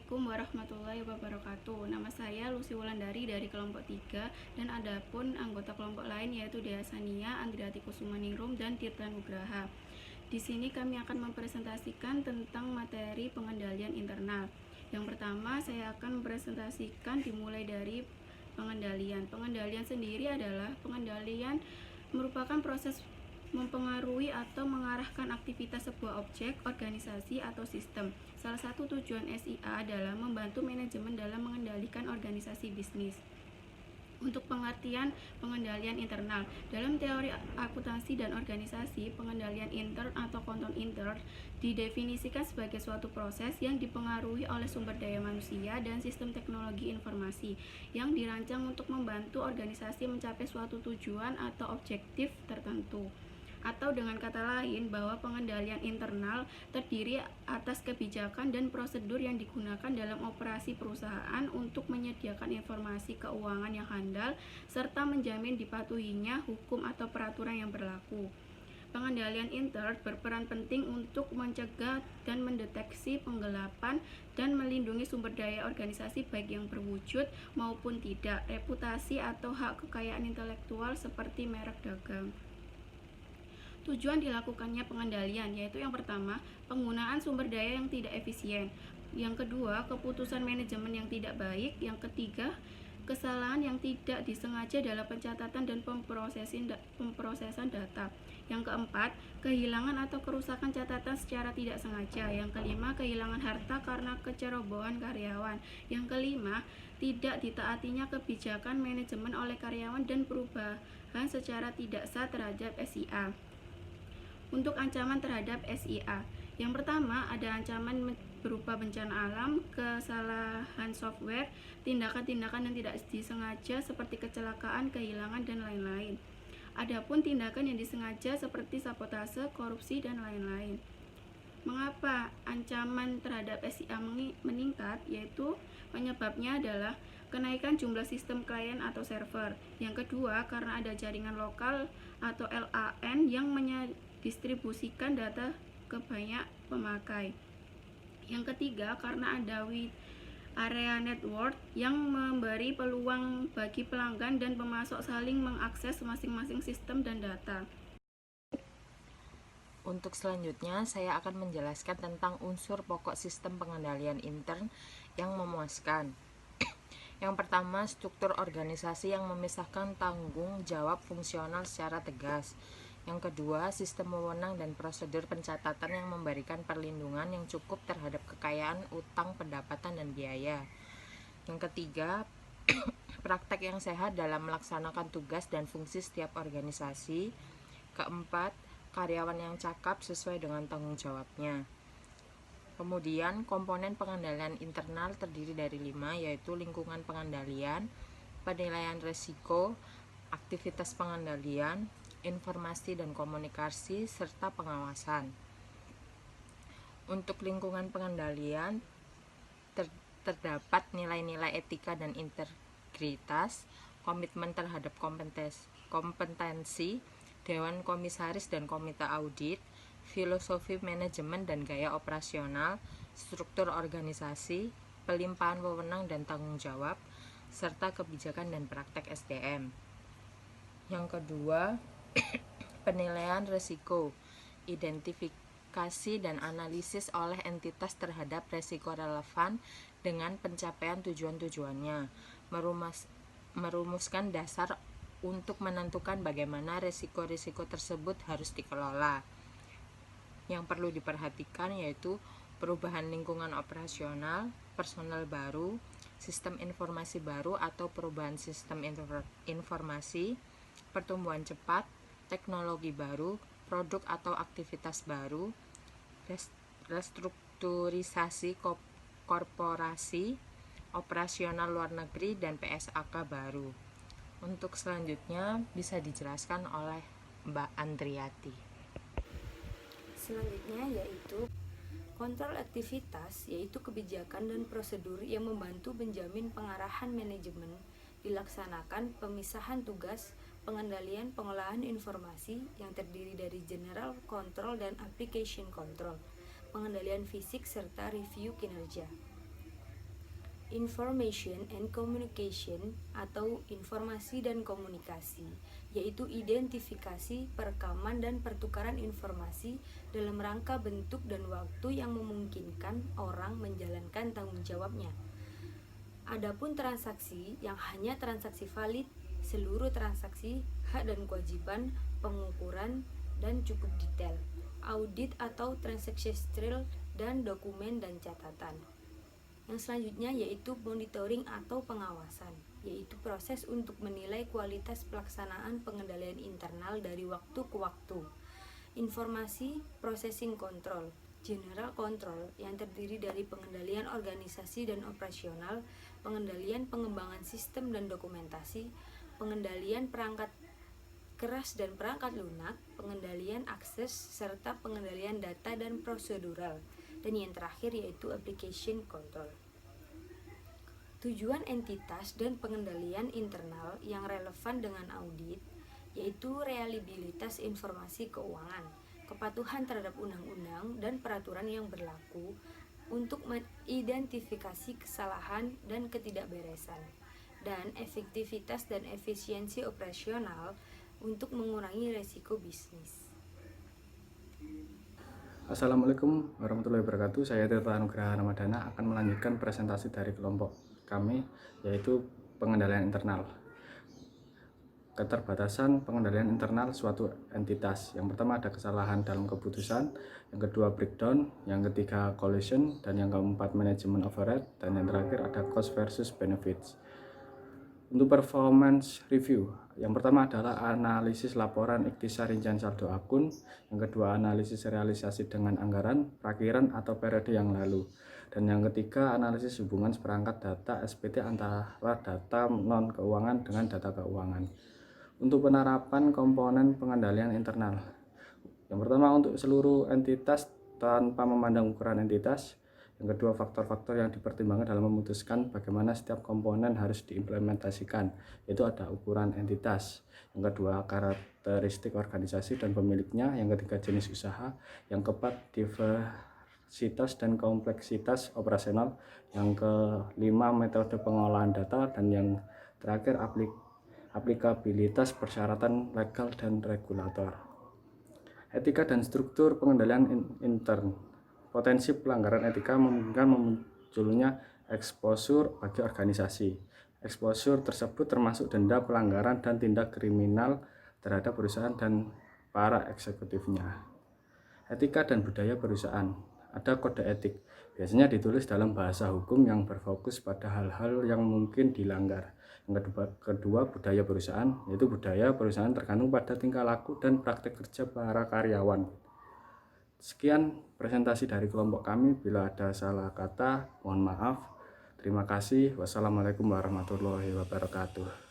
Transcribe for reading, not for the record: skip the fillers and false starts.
Assalamualaikum warahmatullahi wabarakatuh. Nama saya Lucy Wulandari dari kelompok 3 dan adapun anggota kelompok lain yaitu Dea Sania, Andriati Kusumaningrum, dan Tirta Nugraha. Di sini kami akan mempresentasikan tentang materi pengendalian internal. Yang pertama, saya akan mempresentasikan dimulai dari pengendalian. Pengendalian sendiri adalah pengendalian merupakan proses mempengaruhi atau mengarahkan aktivitas sebuah objek, organisasi, atau sistem. Salah satu tujuan SIA adalah membantu manajemen dalam mengendalikan organisasi bisnis. Untuk pengertian pengendalian internal, dalam teori akuntansi dan organisasi, pengendalian intern atau kontrol intern didefinisikan sebagai suatu proses yang dipengaruhi oleh sumber daya manusia dan sistem teknologi informasi yang dirancang untuk membantu organisasi mencapai suatu tujuan atau objektif tertentu. Atau dengan kata lain, bahwa pengendalian internal terdiri atas kebijakan dan prosedur yang digunakan dalam operasi perusahaan untuk menyediakan informasi keuangan yang handal serta menjamin dipatuhinya hukum atau peraturan yang berlaku. Pengendalian intern berperan penting untuk mencegah dan mendeteksi penggelapan dan melindungi sumber daya organisasi baik yang berwujud maupun tidak, reputasi atau hak kekayaan intelektual seperti merek dagang. Tujuan dilakukannya pengendalian yaitu yang pertama, penggunaan sumber daya yang tidak efisien. Yang kedua, keputusan manajemen yang tidak baik. Yang ketiga, kesalahan yang tidak disengaja dalam pencatatan dan pemrosesan data. Yang keempat, kehilangan atau kerusakan catatan secara tidak sengaja. Yang kelima, kehilangan harta karena kecerobohan karyawan. Yang kelima, tidak ditaatinya kebijakan manajemen oleh karyawan dan perubahan secara tidak sah terhadap SIA. Untuk ancaman terhadap SIA, yang pertama ada ancaman berupa bencana alam, kesalahan software, tindakan-tindakan yang tidak disengaja seperti kecelakaan, kehilangan, dan lain-lain. Adapun tindakan yang disengaja seperti sabotase, korupsi, dan lain-lain. Mengapa ancaman terhadap SIA meningkat? Yaitu penyebabnya adalah kenaikan jumlah sistem klien atau server. Yang kedua, karena ada jaringan lokal atau LAN yang distribusikan data ke banyak pemakai. Yang ketiga, karena ada wide area network yang memberi peluang bagi pelanggan dan pemasok saling mengakses masing-masing sistem dan data. Untuk selanjutnya, saya akan menjelaskan tentang unsur pokok sistem pengendalian intern yang memuaskan. Yang pertama, struktur organisasi yang memisahkan tanggung jawab fungsional secara tegas. Yang kedua, sistem wewenang dan prosedur pencatatan yang memberikan perlindungan yang cukup terhadap kekayaan, utang, pendapatan, dan biaya. Yang ketiga, praktek yang sehat dalam melaksanakan tugas dan fungsi setiap organisasi. Keempat, karyawan yang cakap sesuai dengan tanggung jawabnya. Kemudian, komponen pengendalian internal terdiri dari 5, yaitu lingkungan pengendalian, penilaian risiko, aktivitas pengendalian, informasi dan komunikasi, serta pengawasan. Untuk lingkungan pengendalian terdapat nilai-nilai etika dan integritas, komitmen terhadap kompetensi, dewan komisaris dan komite audit, filosofi manajemen dan gaya operasional, struktur organisasi, pelimpahan wewenang dan tanggung jawab, serta kebijakan dan praktek SDM. Yang kedua, penilaian risiko, identifikasi dan analisis oleh entitas terhadap risiko relevan dengan pencapaian tujuan-tujuannya, merumuskan dasar untuk menentukan bagaimana risiko-risiko tersebut harus dikelola. Yang perlu diperhatikan yaitu perubahan lingkungan operasional, personel baru, sistem informasi baru atau perubahan sistem informasi, pertumbuhan cepat, teknologi baru, produk atau aktivitas baru, restrukturisasi korporasi, operasional luar negeri, dan PSAK baru. Untuk selanjutnya bisa dijelaskan oleh Mbak Andriati. Selanjutnya yaitu kontrol aktivitas, yaitu kebijakan dan prosedur yang membantu menjamin pengarahan manajemen, dilaksanakan pemisahan tugas, pengendalian pengolahan informasi yang terdiri dari general control dan application control, pengendalian fisik serta review kinerja. Information and Communication atau informasi dan komunikasi, yaitu identifikasi, perekaman, dan pertukaran informasi dalam rangka bentuk dan waktu yang memungkinkan orang menjalankan tanggung jawabnya. Adapun transaksi yang hanya transaksi valid, seluruh transaksi, hak dan kewajiban, pengukuran, dan cukup detail, audit atau transaksi trail, dan dokumen dan catatan. Yang selanjutnya yaitu monitoring atau pengawasan, yaitu proses untuk menilai kualitas pelaksanaan pengendalian internal dari waktu ke waktu. Informasi processing control, general control yang terdiri dari pengendalian organisasi dan operasional, pengendalian pengembangan sistem dan dokumentasi, pengendalian perangkat keras dan perangkat lunak, pengendalian akses, serta pengendalian data dan prosedural. Dan yang terakhir yaitu application control. Tujuan entitas dan pengendalian internal yang relevan dengan audit yaitu reliabilitas informasi keuangan, kepatuhan terhadap undang-undang dan peraturan yang berlaku untuk mengidentifikasi kesalahan dan ketidakberesan, dan efektivitas dan efisiensi operasional untuk mengurangi resiko bisnis. Assalamualaikum warahmatullahi wabarakatuh. Saya Tirta Nugraha Ramadana akan melanjutkan presentasi dari kelompok kami, yaitu pengendalian internal. Keterbatasan pengendalian internal suatu entitas. Yang pertama ada kesalahan dalam keputusan, yang kedua breakdown, yang ketiga collision, dan yang keempat manajemen overhead, dan yang terakhir ada cost versus benefits. Untuk performance review, yang pertama adalah analisis laporan ikhtisar rincian saldo akun, yang kedua analisis realisasi dengan anggaran, prakiraan atau periode yang lalu, dan yang ketiga analisis hubungan seperangkat data SPT antara data non-keuangan dengan data keuangan. Untuk penerapan komponen pengendalian internal, yang pertama untuk seluruh entitas tanpa memandang ukuran entitas. Yang kedua, faktor-faktor yang dipertimbangkan dalam memutuskan bagaimana setiap komponen harus diimplementasikan, yaitu ada ukuran entitas. Yang kedua, karakteristik organisasi dan pemiliknya. Yang ketiga, jenis usaha. Yang keempat, diversitas dan kompleksitas operasional. Yang kelima, metode pengolahan data. Dan yang terakhir, aplikabilitas persyaratan legal dan regulator. Etika dan struktur pengendalian intern. Potensi pelanggaran etika memungkinkan munculnya exposure bagi organisasi. Exposure tersebut termasuk denda, pelanggaran, dan tindak kriminal terhadap perusahaan dan para eksekutifnya. Etika dan budaya perusahaan. Ada kode etik, biasanya ditulis dalam bahasa hukum yang berfokus pada hal-hal yang mungkin dilanggar. Yang kedua budaya perusahaan, yaitu budaya perusahaan tergantung pada tingkah laku dan praktek kerja para karyawan. Sekian presentasi dari kelompok kami. Bila ada salah kata, mohon maaf. Terima kasih. Wassalamualaikum warahmatullahi wabarakatuh.